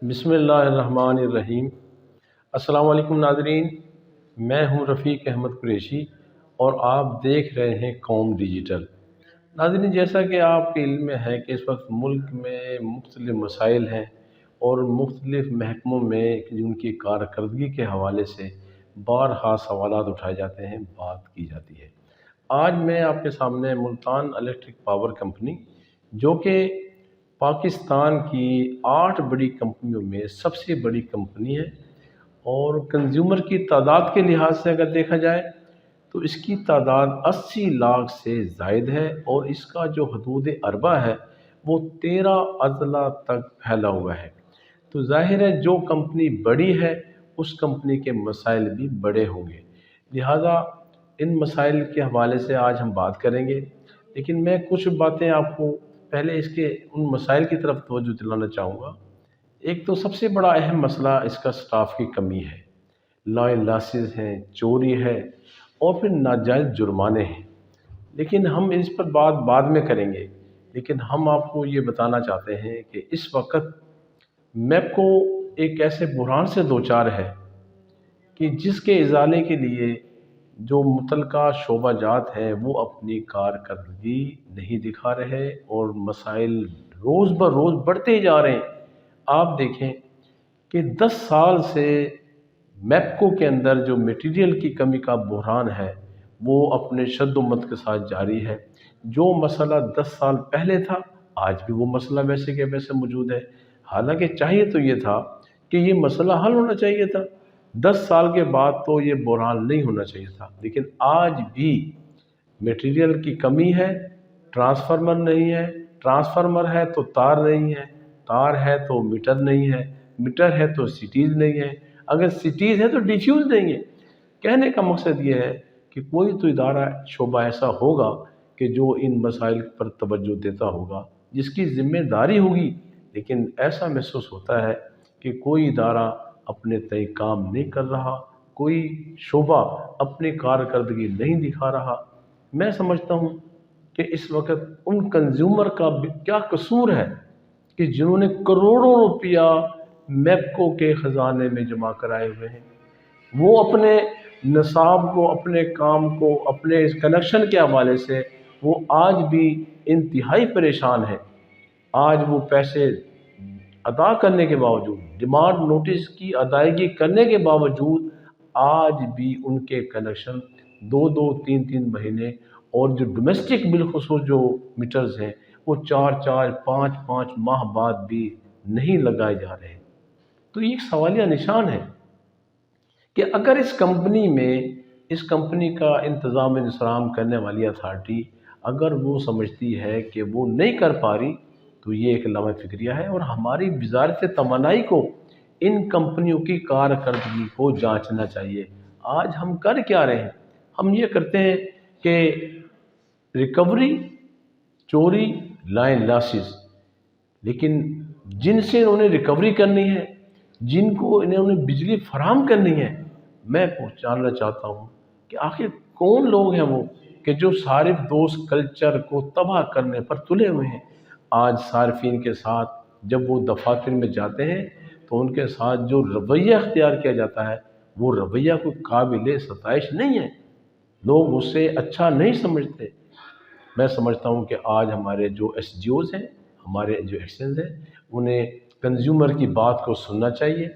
بسم اللہ الرحمن الرحیم۔ السلام علیکم ناظرین، میں ہوں رفیق احمد قریشی اور آپ دیکھ رہے ہیں قوم ڈیجیٹل۔ ناظرین، جیسا کہ آپ کے علم میں ہے کہ اس وقت ملک میں مختلف مسائل ہیں اور مختلف محکموں میں ان کی کارکردگی کے حوالے سے بارہا سوالات اٹھائے جاتے ہیں، بات کی جاتی ہے۔ آج میں آپ کے سامنے ملتان الیکٹرک پاور کمپنی، جو کہ پاکستان کی 8 بڑی کمپنیوں میں سب سے بڑی کمپنی ہے اور کنزیومر کی تعداد کے لحاظ سے اگر دیکھا جائے تو اس کی تعداد 80 لاکھ سے زائد ہے اور اس کا جو حدود اربہ ہے وہ 13 اضلاع تک پھیلا ہوا ہے۔ تو ظاہر ہے جو کمپنی بڑی ہے اس کمپنی کے مسائل بھی بڑے ہوں گے، لہٰذا ان مسائل کے حوالے سے آج ہم بات کریں گے۔ لیکن میں کچھ باتیں آپ کو پہلے اس کے ان مسائل کی طرف توجہ دلانا چاہوں گا۔ ایک تو سب سے بڑا اہم مسئلہ اس کا سٹاف کی کمی ہے، لا لاسز ہیں، چوری ہے اور پھر ناجائز جرمانے ہیں۔ لیکن ہم اس پر بات بعد میں کریں گے، لیکن ہم آپ کو یہ بتانا چاہتے ہیں کہ اس وقت میپکو ایک ایسے بحران سے دوچار ہے کہ جس کے ازالے کے لیے جو متعلقہ شعبہ جات ہیں وہ اپنی کارکردگی نہیں دکھا رہے اور مسائل روز بہ روز بڑھتے ہی جا رہے ہیں۔ آپ دیکھیں کہ 10 سال سے میپکو کے اندر جو میٹیریل کی کمی کا بحران ہے وہ اپنے شد و مد کے ساتھ جاری ہے۔ جو مسئلہ 10 سال پہلے تھا آج بھی وہ مسئلہ ویسے کے ویسے موجود ہے، حالانکہ چاہیے تو یہ تھا کہ یہ مسئلہ حل ہونا چاہیے تھا۔ 10 سال کے بعد تو یہ بحران نہیں ہونا چاہیے تھا، لیکن آج بھی میٹیریل کی کمی ہے، ٹرانسفارمر نہیں ہے، ٹرانسفارمر ہے تو تار نہیں ہے، تار ہے تو میٹر نہیں ہے، میٹر ہے تو سٹیز نہیں ہے، اگر سٹیز ہے تو ڈیفیوز نہیں ہے۔ کہنے کا مقصد یہ ہے کہ کوئی تو ادارہ شعبہ ایسا ہوگا کہ جو ان مسائل پر توجہ دیتا ہوگا، جس کی ذمہ داری ہوگی، لیکن ایسا محسوس ہوتا ہے کہ کوئی ادارہ اپنے تئیں کام نہیں کر رہا، کوئی شعبہ اپنی کارکردگی نہیں دکھا رہا۔ میں سمجھتا ہوں کہ اس وقت ان کنزیومر کا کیا قصور ہے کہ جنہوں نے کروڑوں روپیہ میپکو کے خزانے میں جمع کرائے ہوئے ہیں، وہ اپنے نصاب کو، اپنے کام کو، اپنے اس کنیکشن کے حوالے سے وہ آج بھی انتہائی پریشان ہیں۔ آج وہ پیسے ادا کرنے کے باوجود، ڈیمانڈ نوٹس کی ادائیگی کرنے کے باوجود آج بھی ان کے کنیکشن 2 3 مہینے، اور جو ڈومیسٹک بالخصوص جو میٹرز ہیں وہ 4 5 ماہ بعد بھی نہیں لگائے جا رہے۔ تو یہ ایک سوالیہ نشان ہے کہ اگر اس کمپنی میں، اس کمپنی کا انتظام انصرام کرنے والی اتھارٹی اگر وہ سمجھتی ہے کہ وہ نہیں کر پا رہی تو یہ ایک لامع فکریہ ہے، اور ہماری وزارت توانائی کو ان کمپنیوں کی کارکردگی کو جانچنا چاہیے۔ آج ہم کر کیا رہے ہیں؟ ہم یہ کرتے ہیں کہ ریکوری، چوری، لائن لاسز، لیکن جن سے انہوں نے ریکوری کرنی ہے، جن کو انہوں نے بجلی فراہم کرنی ہے، میں جاننا چاہتا ہوں کہ آخر کون لوگ ہیں وہ کہ جو صارف دوست کلچر کو تباہ کرنے پر تلے ہوئے ہیں۔ آج صارفین کے ساتھ جب وہ دفاتر میں جاتے ہیں تو ان کے ساتھ جو رویہ اختیار کیا جاتا ہے وہ رویہ کوئی قابل ستائش نہیں ہے، لوگ اسے اچھا نہیں سمجھتے۔ میں سمجھتا ہوں کہ آج ہمارے جو ایس ڈی اوز ہیں، ہمارے جو ایکشنز ہیں، انہیں کنزیومر کی بات کو سننا چاہیے،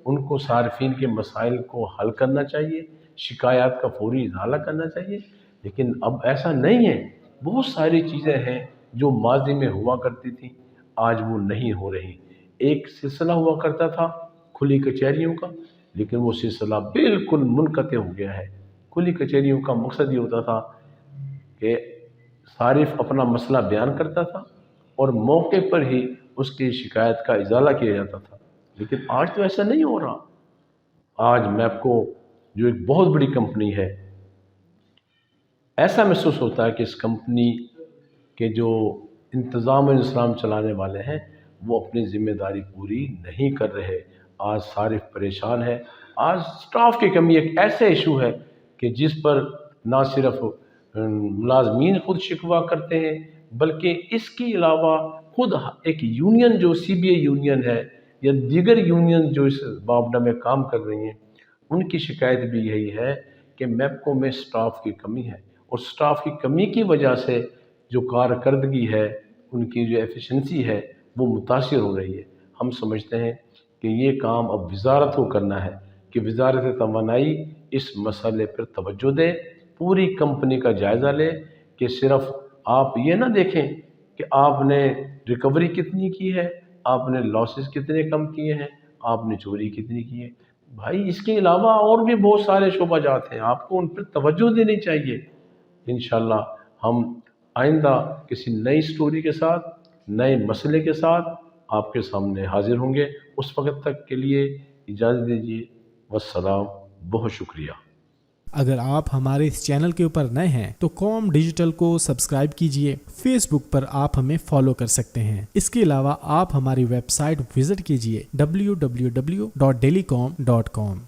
ان کو صارفین کے مسائل کو حل کرنا چاہیے، شکایات کا فوری ازالہ کرنا چاہیے۔ لیکن اب ایسا نہیں ہے، بہت ساری چیزیں ہیں جو ماضی میں ہوا کرتی تھیں آج وہ نہیں ہو رہی۔ ایک سلسلہ ہوا کرتا تھا کھلی کچہریوں کا، لیکن وہ سلسلہ بالکل منقطع ہو گیا ہے۔ کھلی کچہریوں کا مقصد یہ ہوتا تھا کہ صارف اپنا مسئلہ بیان کرتا تھا اور موقع پر ہی اس کی شکایت کا ازالہ کیا جاتا تھا، لیکن آج تو ایسا نہیں ہو رہا۔ آج میپکو جو ایک بہت بڑی کمپنی ہے، ایسا محسوس ہوتا ہے کہ اس کمپنی کے جو انتظام و انصرام چلانے والے ہیں وہ اپنی ذمہ داری پوری نہیں کر رہے۔ آج صارف پریشان ہے۔ آج سٹاف کی کمی ایک ایسا ایشو ہے کہ جس پر نہ صرف ملازمین خود شکوہ کرتے ہیں، بلکہ اس کے علاوہ خود ایک یونین جو سی بی اے یونین ہے یا دیگر یونین جو اس بابڈا میں کام کر رہی ہیں، ان کی شکایت بھی یہی ہے کہ میپکو میں سٹاف کی کمی ہے، اور سٹاف کی کمی کی وجہ سے جو کارکردگی ہے، ان کی جو ایفیشنسی ہے وہ متاثر ہو رہی ہے۔ ہم سمجھتے ہیں کہ یہ کام اب وزارت کو کرنا ہے کہ وزارت توانائی اس مسئلے پر توجہ دے، پوری کمپنی کا جائزہ لے، کہ صرف آپ یہ نہ دیکھیں کہ آپ نے ریکوری کتنی کی ہے، آپ نے لاسز کتنے کم کیے ہیں، آپ نے چوری کتنی کی ہے۔ بھائی اس کے علاوہ اور بھی بہت سارے شعبہ جات ہیں، آپ کو ان پر توجہ دینی چاہیے۔ انشاءاللہ ہم آئندہ کسی نئی سٹوری کے ساتھ، نئے مسئلے کے ساتھ آپ کے سامنے حاضر ہوں گے۔ اس وقت تک کے لیے اجازت دیجیے، والسلام، بہت شکریہ۔ اگر آپ ہمارے اس چینل کے اوپر نئے ہیں تو قوم ڈیجیٹل کو سبسکرائب کیجئے۔ فیس بک پر آپ ہمیں فالو کر سکتے ہیں۔ اس کے علاوہ آپ ہماری ویب سائٹ وزٹ کیجئے www.dailycom.com۔